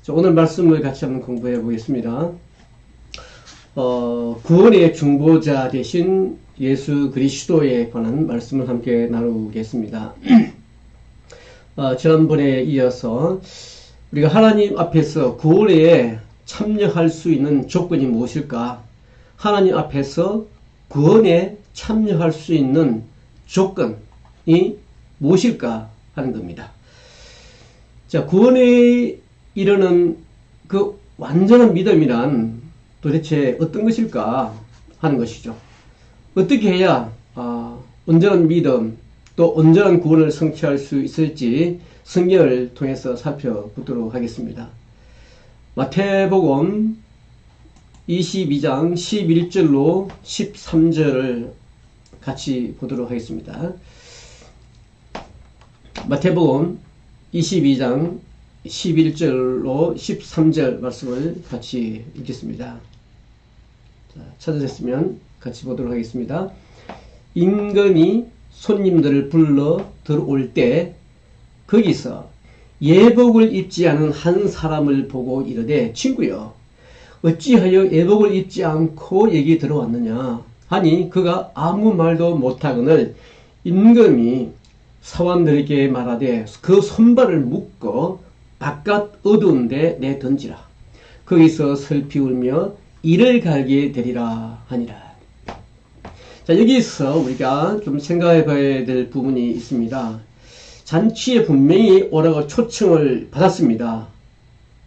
자, 오늘 말씀을 같이 한번 공부해 보겠습니다. 구원의 중보자 되신 예수 그리스도에 관한 말씀을 함께 나누겠습니다. 지난번에 이어서 우리가 하나님 앞에서 구원에 참여할 수 있는 조건이 무엇일까? 하나님 앞에서 구원에 참여할 수 있는 조건이 무엇일까 하는 겁니다. 자, 구원에 이르는 그 완전한 믿음이란 도대체 어떤 것일까 하는 것이죠. 어떻게 해야 온전한 믿음 또 온전한 구원을 성취할 수 있을지 성경을 통해서 살펴보도록 하겠습니다. 마태복음 22장 11절로 13절을 같이 보도록 하겠습니다. 마태복음 22장 11절로 13절 말씀을 같이 읽겠습니다. 자, 찾으셨으면 같이 보도록 하겠습니다. 임금이 손님들을 불러 들어올 때 거기서 예복을 입지 않은 한 사람을 보고 이르되 친구여 어찌하여 예복을 입지 않고 여기 들어왔느냐 하니 그가 아무 말도 못하거늘 임금이 사원들에게 말하되 그 손발을 묶어 바깥 어두운 데 내던지라. 거기서 슬피 울며 이를 갈게 되리라 하니라. 자, 여기서 우리가 좀 생각해 봐야 될 부분이 있습니다. 잔치에 분명히 오라고 초청을 받았습니다.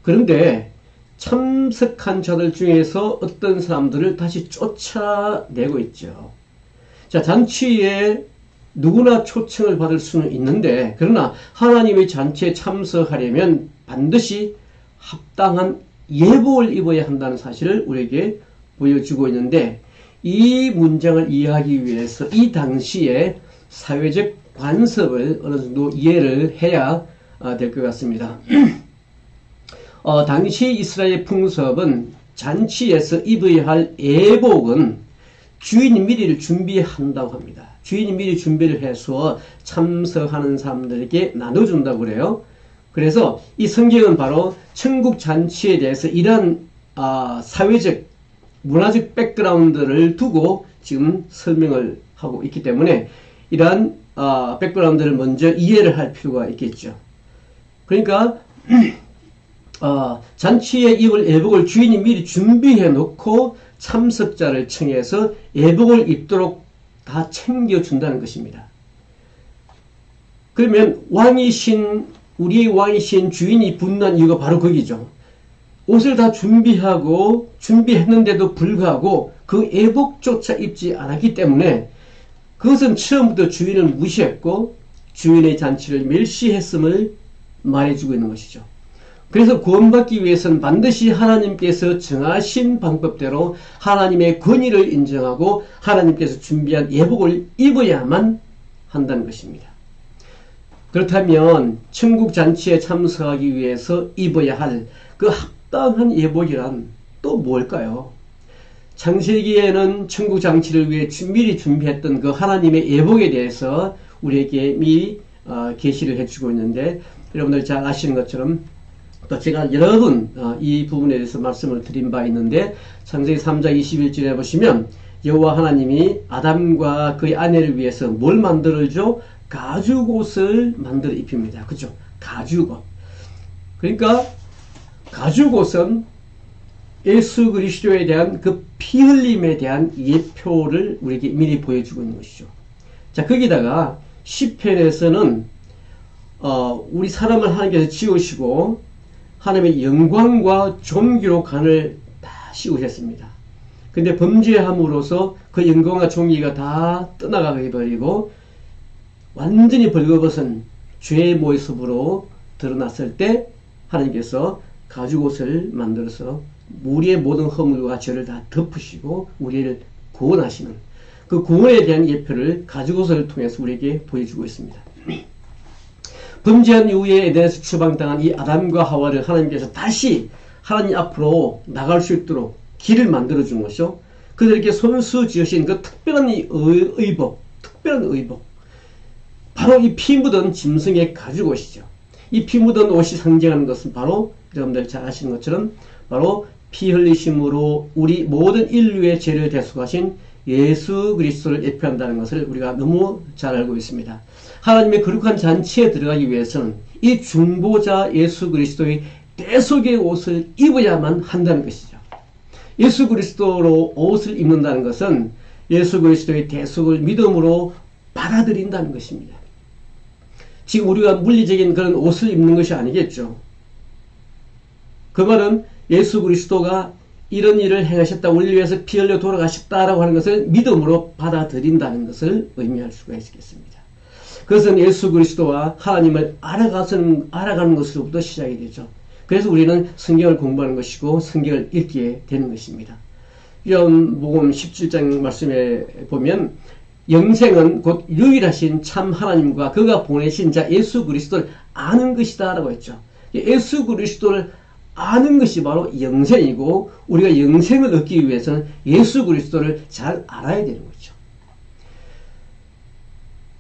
그런데 참석한 자들 중에서 어떤 사람들을 다시 쫓아내고 있죠. 자, 잔치에 누구나 초청을 받을 수는 있는데 그러나 하나님의 잔치에 참석하려면 반드시 합당한 예복을 입어야 한다는 사실을 우리에게 보여주고 있는데 이 문장을 이해하기 위해서 이 당시에 사회적 관습을 어느 정도 이해를 해야 될 것 같습니다. 당시 이스라엘 풍습은 잔치에서 입어야 할 예복은 주인이 미리 준비한다고 합니다. 주인이 미리 준비를 해서 참석하는 사람들에게 나눠준다고 그래요. 그래서 이 성경은 바로 천국 잔치에 대해서 이러한 사회적 문화적 백그라운드를 두고 지금 설명을 하고 있기 때문에 이러한 백그라운드를 먼저 이해를 할 필요가 있겠죠. 그러니까 잔치에 입을 예복을 주인이 미리 준비해 놓고 참석자를 청해서 예복을 입도록 다 챙겨준다는 것입니다. 그러면 우리의 왕이신 주인이 분노한 이유가 바로 거기죠. 옷을 다 준비했는데도 불구하고 그 예복조차 입지 않았기 때문에 그것은 처음부터 주인을 무시했고 주인의 잔치를 멸시했음을 말해주고 있는 것이죠. 그래서 구원받기 위해서는 반드시 하나님께서 정하신 방법대로 하나님의 권위를 인정하고 하나님께서 준비한 예복을 입어야만 한다는 것입니다. 그렇다면 천국 잔치에 참석하기 위해서 입어야 할 그 합당한 예복이란 또 뭘까요? 창세기에는 천국 잔치를 위해 미리 준비했던 그 하나님의 예복에 대해서 우리에게 미리 계시를 해주고 있는데 여러분들 잘 아시는 것처럼 또 제가 여러 번 이 부분에 대해서 말씀을 드린 바 있는데 창세기 3장 21절에 보시면 여호와 하나님이 아담과 그의 아내를 위해서 뭘 만들어줘? 가죽옷을 만들어 입힙니다. 그죠? 가죽옷. 그러니까 가죽옷은 예수 그리스도에 대한 그 피 흘림에 대한 예표를 우리에게 미리 보여주고 있는 것이죠. 자, 거기다가 시편에서는 우리 사람을 하나님께서 지으시고 하나님의 영광과 존귀로 간을 다 씌우셨습니다. 근데 범죄함으로써 그 영광과 존귀가 다 떠나가게 버리고 완전히 벌거벗은 죄의 모습으로 드러났을 때 하나님께서 가죽옷을 만들어서 우리의 모든 허물과 죄를 다 덮으시고 우리를 구원하시는 그 구원에 대한 예표를 가죽옷을 통해서 우리에게 보여주고 있습니다. 범죄한 이후에 에덴에서 추방당한 이 아담과 하와를 하나님께서 다시 하나님 앞으로 나갈 수 있도록 길을 만들어 준 것이요. 그들에게 손수 지으신 그 특별한 의복, 바로 이 피 묻은 짐승의 가죽옷이죠. 이 피 묻은 옷이 상징하는 것은 바로 여러분들 잘 아시는 것처럼 바로 피 흘리심으로 우리 모든 인류의 죄를 대속하신 예수 그리스도를 예표한다는 것을 우리가 너무 잘 알고 있습니다. 하나님의 거룩한 잔치에 들어가기 위해서는 이 중보자 예수 그리스도의 대속의 옷을 입어야만 한다는 것이죠. 예수 그리스도로 옷을 입는다는 것은 예수 그리스도의 대속을 믿음으로 받아들인다는 것입니다. 지금 우리가 물리적인 그런 옷을 입는 것이 아니겠죠. 그 말은 예수 그리스도가 이런 일을 행하셨다, 우리를 위해서 피 흘려 돌아가셨다라고 하는 것을 믿음으로 받아들인다는 것을 의미할 수가 있겠습니다. 그것은 예수 그리스도와 하나님을 알아가는 것으로부터 시작이 되죠. 그래서 우리는 성경을 공부하는 것이고 성경을 읽게 되는 것입니다. 요한복음 17장 말씀에 보면 영생은 곧 유일하신 참 하나님과 그가 보내신 자 예수 그리스도를 아는 것이다 라고 했죠. 예수 그리스도를 아는 것이 바로 영생이고, 우리가 영생을 얻기 위해서는 예수 그리스도를 잘 알아야 되는 거죠.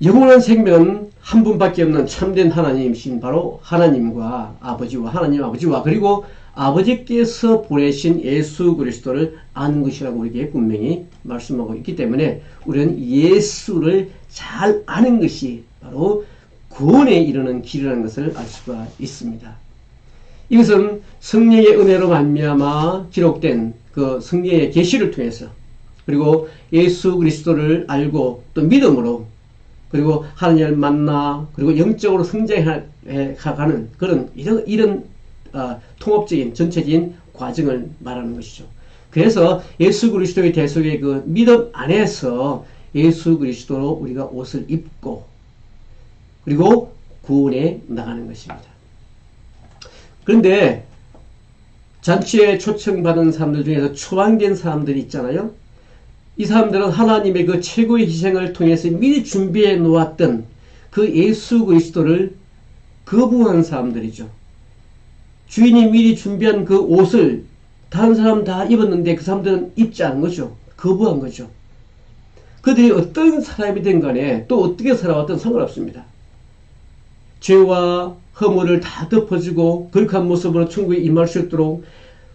영원한 생명은 한 분밖에 없는 참된 하나님이신 바로 하나님과 아버지와 하나님 아버지와 그리고 아버지께서 보내신 예수 그리스도를 아는 것이라고 우리에게 분명히 말씀하고 있기 때문에 우리는 예수를 잘 아는 것이 바로 구원에 이르는 길이라는 것을 알 수가 있습니다. 이것은 성령의 은혜로 말미암아 기록된 그 성령의 계시를 통해서, 그리고 예수 그리스도를 알고 또 믿음으로, 그리고 하나님을 만나 그리고 영적으로 성장해 가는 그런 이런 통합적인 전체적인 과정을 말하는 것이죠. 그래서 예수 그리스도의 대속의 그 믿음 안에서 예수 그리스도로 우리가 옷을 입고 그리고 구원에 나가는 것입니다. 그런데 잔치에 초청받은 사람들 중에서 초안된 사람들이 있잖아요. 이 사람들은 하나님의 그 최고의 희생을 통해서 미리 준비해 놓았던 그 예수 그리스도를 거부한 사람들이죠. 주인이 미리 준비한 그 옷을 다른 사람 다 입었는데 그 사람들은 입지 않은 거죠. 거부한 거죠. 그들이 어떤 사람이든 간에 또 어떻게 살아왔든 상관없습니다. 죄와 허물을 다 덮어주고 거룩한 모습으로 천국에 임할 수 있도록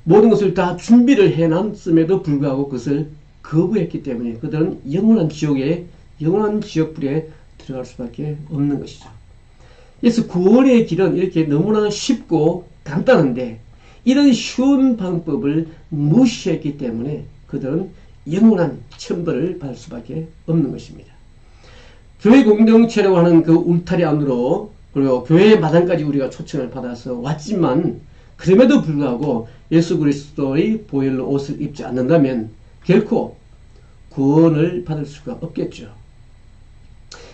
모든 것을 다 준비를 해놨음에도 불구하고 그것을 거부했기 때문에 그들은 영원한 지옥불에 들어갈 수밖에 없는 것이죠. 그래서 구원의 길은 이렇게 너무나 쉽고 간단한데 이런 쉬운 방법을 무시했기 때문에 그들은 영원한 천벌을 받을 수밖에 없는 것입니다. 교회 공동체라고 하는 그 울타리 안으로, 그리고 교회의 마당까지 우리가 초청을 받아서 왔지만 그럼에도 불구하고 예수 그리스도의 보혈로 옷을 입지 않는다면 결코 구원을 받을 수가 없겠죠.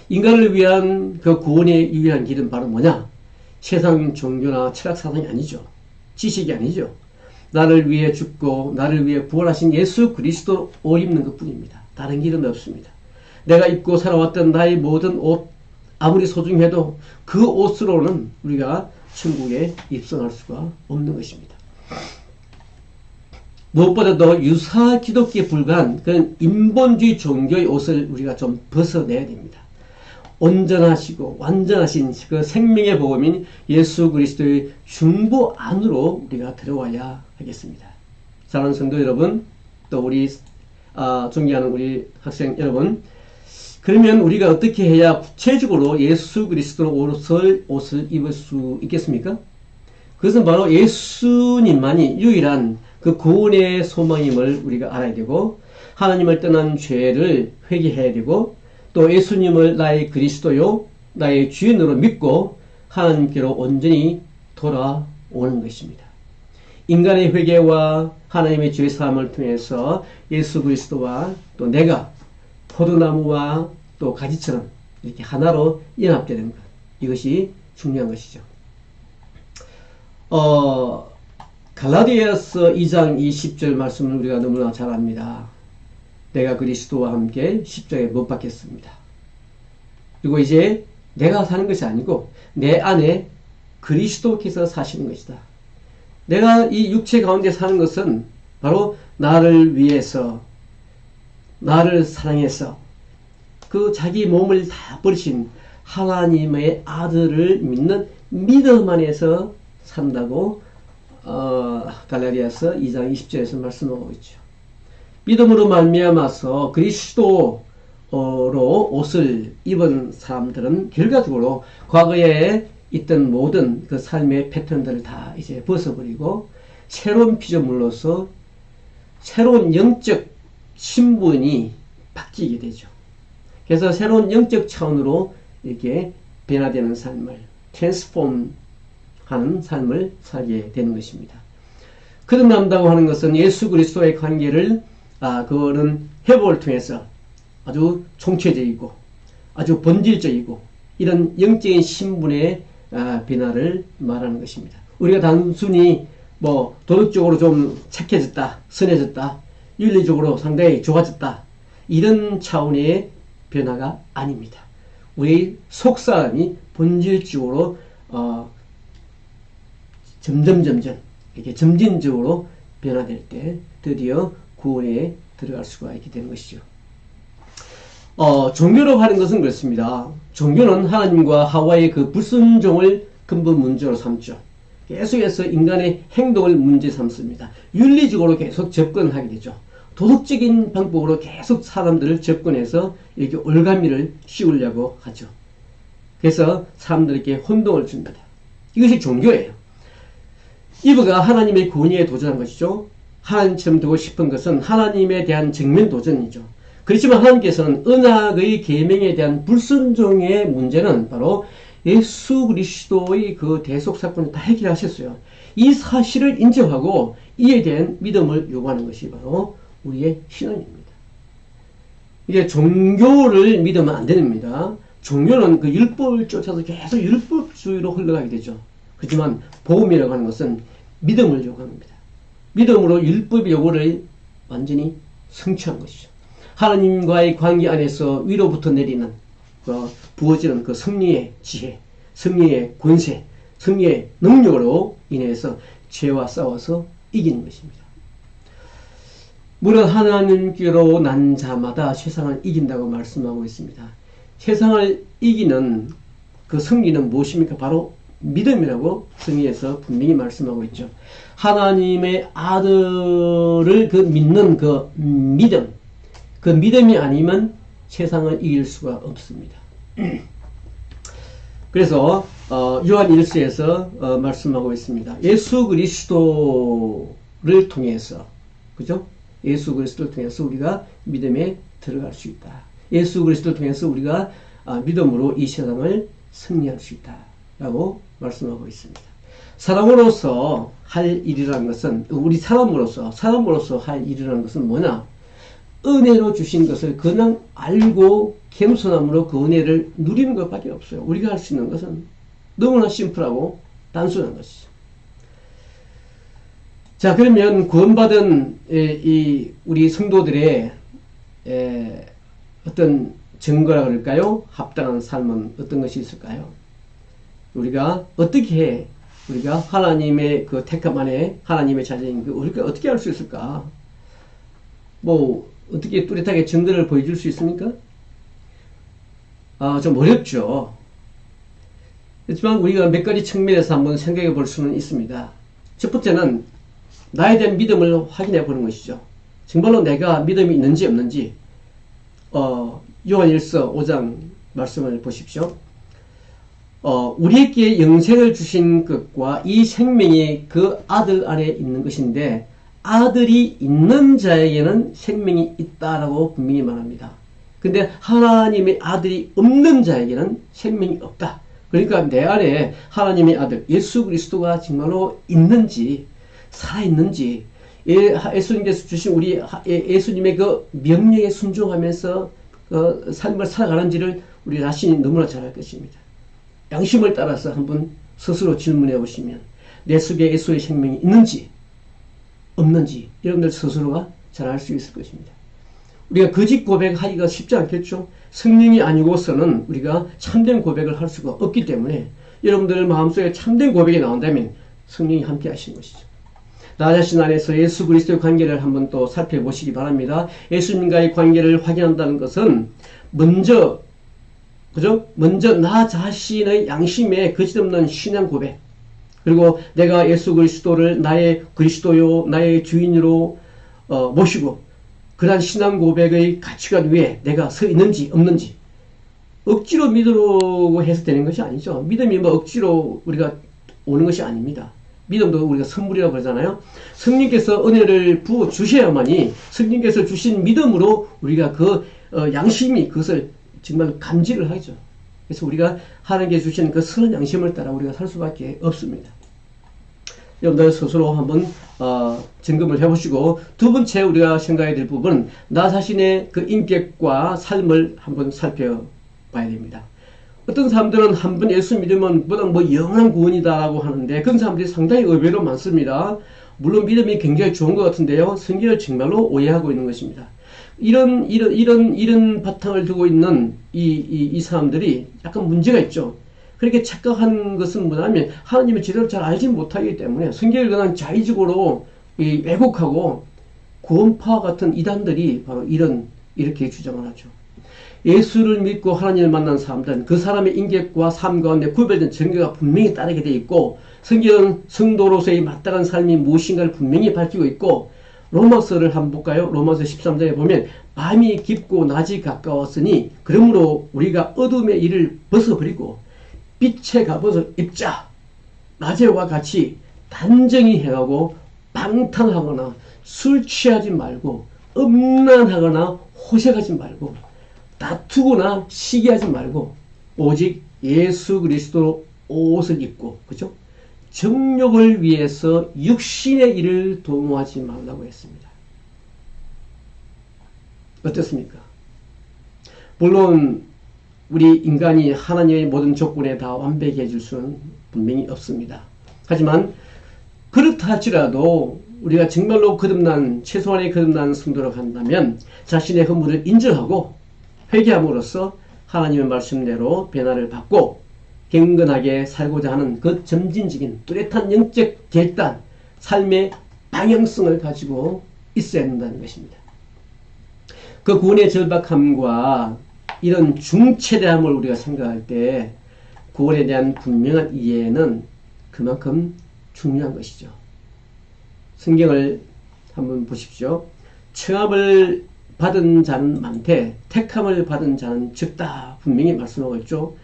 인간을 위한 그 구원의 유일한 길은 바로 뭐냐? 세상 종교나 철학 사상이 아니죠. 지식이 아니죠. 나를 위해 죽고 나를 위해 부활하신 예수 그리스도 옷 입는 것 뿐입니다. 다른 길은 없습니다. 내가 입고 살아왔던 나의 모든 옷, 아무리 소중해도 그 옷으로는 우리가 천국에 입성할 수가 없는 것입니다. 무엇보다도 유사 기독교에 불과한 그런 인본주의 종교의 옷을 우리가 좀 벗어내야 됩니다. 온전하시고 완전하신 그 생명의 복음인 예수 그리스도의 중보 안으로 우리가 들어와야 하겠습니다. 사랑하는 성도 여러분, 또 우리 존경하는 우리 학생 여러분, 그러면 우리가 어떻게 해야 구체적으로 예수 그리스도 옷을 입을 수 있겠습니까? 그것은 바로 예수님만이 유일한 그 구원의 소망임을 우리가 알아야 되고, 하나님을 떠난 죄를 회개해야 되고, 또 예수님을 나의 그리스도요 나의 주인으로 믿고 하나님께로 온전히 돌아오는 것입니다. 인간의 회개와 하나님의 죄 사함을 통해서 예수 그리스도와 또 내가 포도나무와 또 가지처럼 이렇게 하나로 연합되는 것, 이것이 중요한 것이죠. 갈라디아서 2장 20절 말씀을 우리가 너무나 잘 압니다. 내가 그리스도와 함께 십자가에 못 박혔습니다. 그리고 이제 내가 사는 것이 아니고 내 안에 그리스도께서 사시는 것이다. 내가 이 육체 가운데 사는 것은 바로 나를 위해서, 나를 사랑해서 그 자기 몸을 다 버리신 하나님의 아들을 믿는 믿음 안에서 산다고 갈라디아서 2장 20절에서 말씀하고 있죠. 믿음으로 말미암아서 그리스도로 옷을 입은 사람들은 결과적으로 과거에 있던 모든 그 삶의 패턴들을 다 이제 벗어버리고 새로운 피조물로서 새로운 영적 신분이 바뀌게 되죠. 그래서 새로운 영적 차원으로 이렇게 변화되는 삶을, 트랜스폼 하는 삶을 살게 되는 것입니다. 거듭난다고 하는 것은 예수 그리스도의 관계를 그거는 회복을 통해서 아주 총체적이고 아주 본질적이고 이런 영적인 신분의 변화를 말하는 것입니다. 우리가 단순히 뭐 도덕적으로 좀 착해졌다, 선해졌다, 윤리적으로 상당히 좋아졌다 이런 차원의 변화가 아닙니다. 우리 속사람이 본질적으로 점점 이렇게 점진적으로 변화될 때 드디어 구원에 들어갈 수가 있게 되는 것이죠. 종교로 하는 것은 그렇습니다. 종교는 하나님과 하와의 그 불순종을 근본 문제로 삼죠. 계속해서 인간의 행동을 문제 삼습니다. 윤리적으로 계속 접근하게 되죠. 도덕적인 방법으로 계속 사람들을 접근해서 이렇게 올가미를 씌우려고 하죠. 그래서 사람들에게 혼동을 줍니다. 이것이 종교예요. 이브가 하나님의 권위에 도전한 것이죠. 하나님처럼 되고 싶은 것은 하나님에 대한 정면 도전이죠. 그렇지만 하나님께서는 언약의 계명에 대한 불순종의 문제는 바로 예수 그리스도의 그 대속 사건을 다 해결하셨어요. 이 사실을 인정하고 이에 대한 믿음을 요구하는 것이 바로 우리의 신앙입니다. 이게 종교를 믿으면 안 됩니다. 종교는 그 율법을 쫓아서 계속 율법주의로 흘러가게 되죠. 그렇지만 복음이라고 하는 것은 믿음을 요구합니다. 믿음으로 율법의 요구를 완전히 성취한 것이죠. 하나님과의 관계 안에서 위로부터 내리는 부어지는 그 승리의 지혜, 승리의 권세, 승리의 능력으로 인해서 죄와 싸워서 이기는 것입니다. 물론 하나님께로 난 자마다 세상을 이긴다고 말씀하고 있습니다. 세상을 이기는 그 승리는 무엇입니까? 바로 믿음이라고 성경에서 분명히 말씀하고 있죠. 하나님의 아들을 믿는 그 믿음, 그 믿음이 아니면 세상을 이길 수가 없습니다. 그래서 요한 1서에서 말씀하고 있습니다. 예수 그리스도를 통해서, 그죠? 예수 그리스도를 통해서 우리가 믿음에 들어갈 수 있다. 예수 그리스도를 통해서 우리가 믿음으로 이 세상을 승리할 수 있다 라고 말씀하고 있습니다. 사람으로서 할 일이라는 것은, 우리 사람으로서 할 일이라는 것은 뭐냐? 은혜로 주신 것을 그냥 알고 겸손함으로 그 은혜를 누리는 것밖에 없어요. 우리가 할 수 있는 것은 너무나 심플하고 단순한 것이죠. 자, 그러면 구원받은 우리 성도들의 어떤 증거라 그럴까요? 합당한 삶은 어떤 것이 있을까요? 우리가 어떻게 우리가 하나님의 그 택함 안에 하나님의 자녀인 우리가 어떻게 할 수 있을까? 뭐 어떻게 뚜렷하게 증거를 보여줄 수 있습니까? 좀 어렵죠. 그렇지만 우리가 몇 가지 측면에서 한번 생각해 볼 수는 있습니다. 첫 번째는 나에 대한 믿음을 확인해 보는 것이죠. 정말로 내가 믿음이 있는지 없는지. 요한일서 5장 말씀을 보십시오. 우리에게 영생을 주신 것과 이 생명이 그 아들 안에 있는 것인데 아들이 있는 자에게는 생명이 있다라고 분명히 말합니다. 근데 하나님의 아들이 없는 자에게는 생명이 없다. 그러니까 내 안에 하나님의 아들 예수 그리스도가 정말로 있는지 살아있는지, 예수님께서 주신 우리 예수님의 그 명령에 순종하면서 삶을 살아가는지를 우리 자신이 너무나 잘 알 것입니다. 양심을 따라서 한번 스스로 질문해 보시면 내 속에 예수의 생명이 있는지 없는지 여러분들 스스로가 잘 알 수 있을 것입니다. 우리가 거짓 고백하기가 쉽지 않겠죠. 성령이 아니고서는 우리가 참된 고백을 할 수가 없기 때문에 여러분들 마음속에 참된 고백이 나온다면 성령이 함께 하시는 것이죠. 나 자신 안에서 예수 그리스도의 관계를 한번 또 살펴보시기 바랍니다. 예수님과의 관계를 확인한다는 것은 먼저 그죠? 먼저 나 자신의 양심에 거짓없는 신앙 고백. 그리고 내가 예수 그리스도를 나의 그리스도요, 나의 주인으로 모시고 그러한 신앙 고백의 가치관 위에 내가 서 있는지 없는지 억지로 믿으려고 해서 되는 것이 아니죠. 믿음이 뭐 억지로 우리가 오는 것이 아닙니다. 믿음도 우리가 선물이라고 그러잖아요. 성령께서 은혜를 부어 주셔야만이 성령께서 주신 믿음으로 우리가 그 양심이 그것을 정말 감지를 하죠. 그래서 우리가 하나님께 주신 그 선한 양심을 따라 우리가 살 수밖에 없습니다. 여러분들 스스로 한번 점검을 해보시고, 두 번째 우리가 생각해야 될 부분은 나 자신의 그 인격과 삶을 한번 살펴봐야 됩니다. 어떤 사람들은 한번 예수 믿으면 뭐 영원한 구원이다라고 하는데 그런 사람들이 상당히 의외로 많습니다. 물론 믿음이 굉장히 좋은 것 같은데요, 성경을 정말로 오해하고 있는 것입니다. 이런 바탕을 두고 있는 이 사람들이 약간 문제가 있죠. 그렇게 착각한 것은 뭐냐면 하나님을 제대로 잘 알지 못하기 때문에 성경을 그냥 자의적으로 왜곡하고 구원파 같은 이단들이 바로 이렇게 주장을 하죠. 예수를 믿고 하나님을 만난 사람들은 그 사람의 인격과 삶 가운데 구별된 증거가 분명히 따르게 되어 있고, 성경은 성도로서의 마땅한 삶이 무엇인가를 분명히 밝히고 있고, 로마서를 한번 볼까요? 로마서 13장에 보면 밤이 깊고 낮이 가까웠으니 그러므로 우리가 어둠의 일을 벗어버리고 빛의 갑옷을 입자. 낮에와 같이 단정히 행하고 방탕하거나 술 취하지 말고 음란하거나 호색하지 말고 다투거나 시기하지 말고 오직 예수 그리스도 옷을 입고, 그죠? 정욕을 위해서 육신의 일을 도모하지 말라고 했습니다. 어떻습니까? 물론 우리 인간이 하나님의 모든 조건에 다 완벽해 줄 수는 분명히 없습니다. 하지만 그렇다 할지라도 우리가 정말로 최소한의 거듭난 성도로 간다면 자신의 허물을 인정하고 회개함으로써 하나님의 말씀대로 변화를 받고 경건하게 살고자 하는 그 점진적인 뚜렷한 영적 결단, 삶의 방향성을 가지고 있어야 한다는 것입니다. 그 구원의 절박함과 이런 중체대함을 우리가 생각할 때 구원에 대한 분명한 이해는 그만큼 중요한 것이죠. 성경을 한번 보십시오. 청함을 받은 자는 많되 택함을 받은 자는 적다, 분명히 말씀하고 있죠.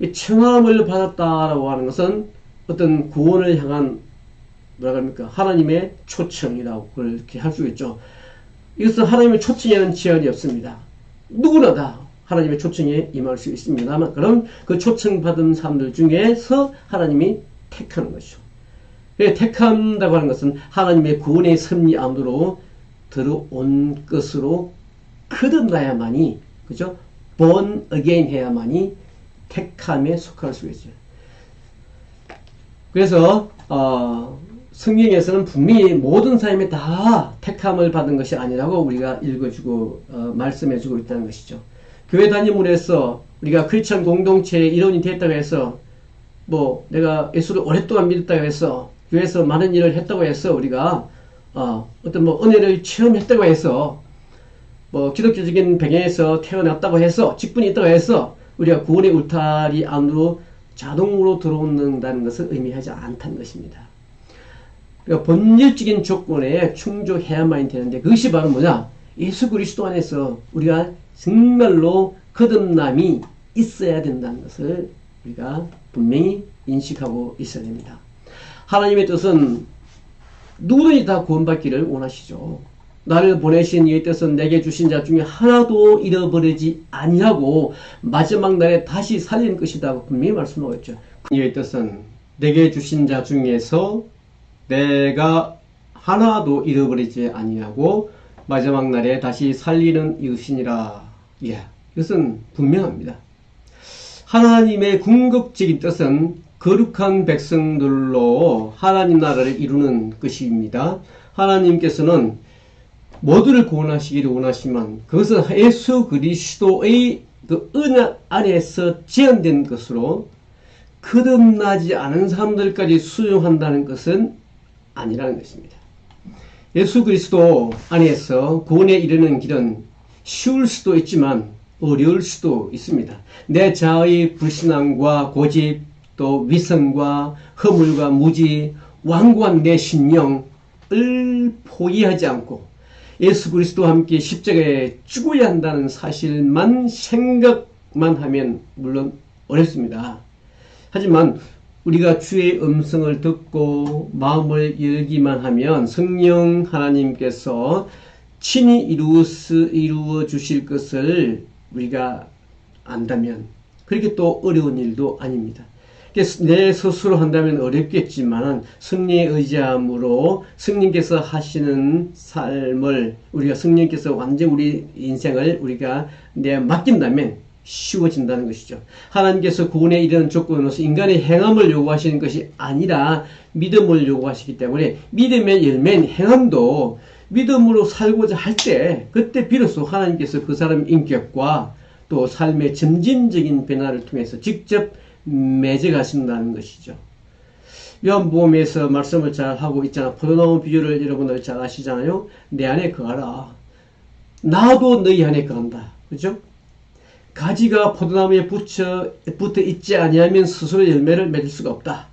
이 청함을 받았다라고 하는 것은 어떤 구원을 향한 하나님의 초청이라고 그렇게 할 수 있죠. 이것은 하나님의 초청에는 제한이 없습니다. 누구나 다 하나님의 초청에 임할 수 있습니다만, 그럼 그 초청받은 사람들 중에서 하나님이 택하는 것이죠. 택한다고 하는 것은 하나님의 구원의 섭리 안으로 들어온 것으로 거듭나야만이, 그죠? born again 해야만이 택함에 속할 수 있어요. 그래서 성경에서는 분명히 모든 사람이 다 택함을 받은 것이 아니라고 우리가 읽어주고 말씀해주고 있다는 것이죠. 교회 다님으로 해서 우리가 크리스천 공동체의 일원이 됐다고 해서 내가 예수를 오랫동안 믿었다고 해서 교회에서 많은 일을 했다고 해서 우리가 어떤 은혜를 체험했다고 해서 기독교적인 배경에서 태어났다고 해서 직분이 있다고 해서 우리가 구원의 울타리 안으로 자동으로 들어온다는 것을 의미하지 않다는 것입니다. 그러니까 본질적인 조건에 충족해야만 되는데 그것이 바로 뭐냐? 예수 그리스도 안에서 우리가 정말로 거듭남이 있어야 된다는 것을 우리가 분명히 인식하고 있어야 됩니다. 하나님의 뜻은 누구든지 다 구원받기를 원하시죠. 나를 보내신 이의 뜻은 내게 주신 자 중에 하나도 잃어버리지 아니하고 마지막 날에 다시 살리는 것이다 분명히 말씀하고 있죠. 이의 뜻은 내게 주신 자 중에서 내가 하나도 잃어버리지 아니하고 마지막 날에 다시 살리는 이것이니라. 이것은 분명합니다. 하나님의 궁극적인 뜻은 거룩한 백성들로 하나님 나라를 이루는 것입니다. 하나님께서는 모두를 구원하시기를 원하시지만 그것은 예수 그리스도의 그 은혜 안에서 제한된 것으로 거듭나지 않은 사람들까지 수용한다는 것은 아니라는 것입니다. 예수 그리스도 안에서 구원에 이르는 길은 쉬울 수도 있지만 어려울 수도 있습니다. 내 자아의 불신앙과 고집, 또 위선과 허물과 무지, 완고한 내 신령을 포기하지 않고 예수 그리스도와 함께 십자가에 죽어야 한다는 사실만 생각만 하면 물론 어렵습니다. 하지만 우리가 주의 음성을 듣고 마음을 열기만 하면 성령 하나님께서 친히 이루어 주실 것을 우리가 안다면 그렇게 또 어려운 일도 아닙니다. 내 스스로 한다면 어렵겠지만 성령에 의지함으로 성령께서 하시는 삶을 우리가 성령께서 완전 우리 인생을 우리가 맡긴다면 쉬워진다는 것이죠. 하나님께서 구원에 이르는 조건으로서 인간의 행함을 요구하시는 것이 아니라 믿음을 요구하시기 때문에 믿음의 열매인 행함도 믿음으로 살고자 할 때 그때 비로소 하나님께서 그 사람의 인격과 또 삶의 점진적인 변화를 통해서 직접 맺어가신다는 것이죠. 요한복음에서 말씀을 잘 하고 있잖아. 포도나무 비유를 여러분들 잘 아시잖아요. 내 안에 거하라. 나도 너희 안에 거한다. 그죠? 가지가 포도나무에 붙어 있지 아니하면 스스로 열매를 맺을 수가 없다.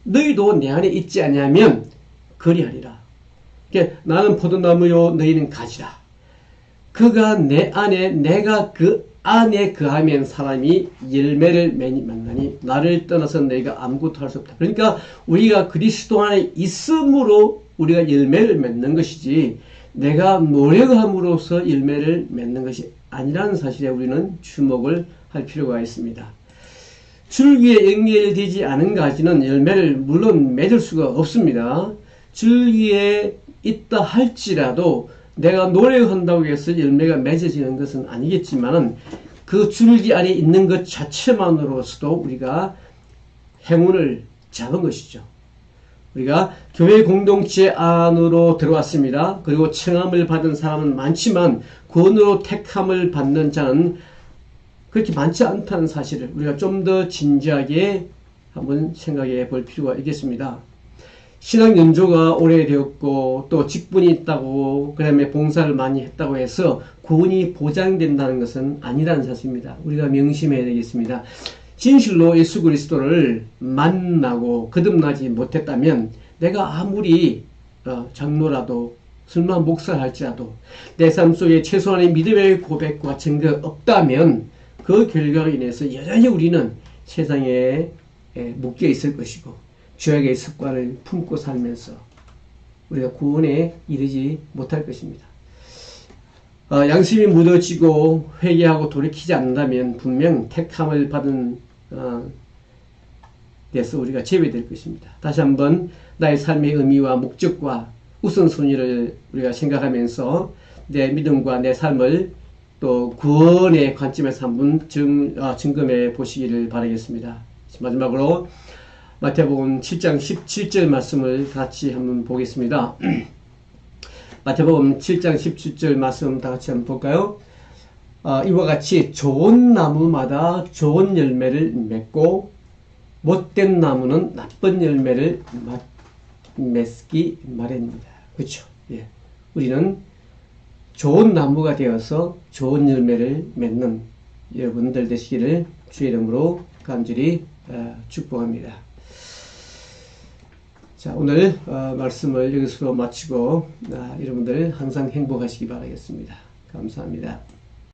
너희도 내 안에 있지 아니하면 그리하리라. 그러니까 나는 포도나무요 너희는 가지라. 그가 내 안에 내가 그 안에 거하면 사람이 열매를 만나니 나를 떠나서 너희가 아무것도 할 수 없다. 그러니까 우리가 그리스도 안에 있음으로 우리가 열매를 맺는 것이지 내가 노력함으로써 열매를 맺는 것이 아니라는 사실에 우리는 주목을 할 필요가 있습니다. 줄기에 연결되지 않은 가지는 열매를 물론 맺을 수가 없습니다. 줄기에 있다 할지라도 내가 노력한다고 해서 열매가 맺어지는 것은 아니겠지만 그 줄기 안에 있는 것 자체만으로서도 우리가 행운을 잡은 것이죠. 우리가 교회 공동체 안으로 들어왔습니다. 그리고 청함을 받은 사람은 많지만 구원으로 택함을 받는 자는 그렇게 많지 않다는 사실을 우리가 좀 더 진지하게 한번 생각해 볼 필요가 있겠습니다. 신앙 연조가 오래되었고 또 직분이 있다고 그 다음에 봉사를 많이 했다고 해서 구원이 보장된다는 것은 아니라는 사실입니다. 우리가 명심해야 되겠습니다. 진실로 예수 그리스도를 만나고 거듭나지 못했다면 내가 아무리 장로라도 설마 목사를 할지라도 내 삶 속에 최소한의 믿음의 고백과 증거가 없다면 그 결과로 인해서 여전히 우리는 세상에 묶여 있을 것이고 죄악의 습관을 품고 살면서 우리가 구원에 이르지 못할 것입니다. 양심이 무뎌지고 회개하고 돌이키지 않는다면 분명 택함을 받은 데서 우리가 제외될 것입니다. 다시 한번 나의 삶의 의미와 목적과 우선순위를 우리가 생각하면서 내 믿음과 내 삶을 또 구원의 관점에서 한번 점검해 보시기를 바라겠습니다. 마지막으로 마태복음 7장 17절 말씀을 같이 한번 보겠습니다. 마태복음 7장 17절 말씀 다 같이 한번 볼까요? 이와 같이 좋은 나무마다 좋은 열매를 맺고 못된 나무는 나쁜 열매를 맺기 마련입니다. 그렇죠? 예. 우리는 좋은 나무가 되어서 좋은 열매를 맺는 여러분들 되시기를 주의 이름으로 간절히 축복합니다. 자, 오늘 말씀을 여기서 마치고 여러분들 항상 행복하시기 바라겠습니다. 감사합니다.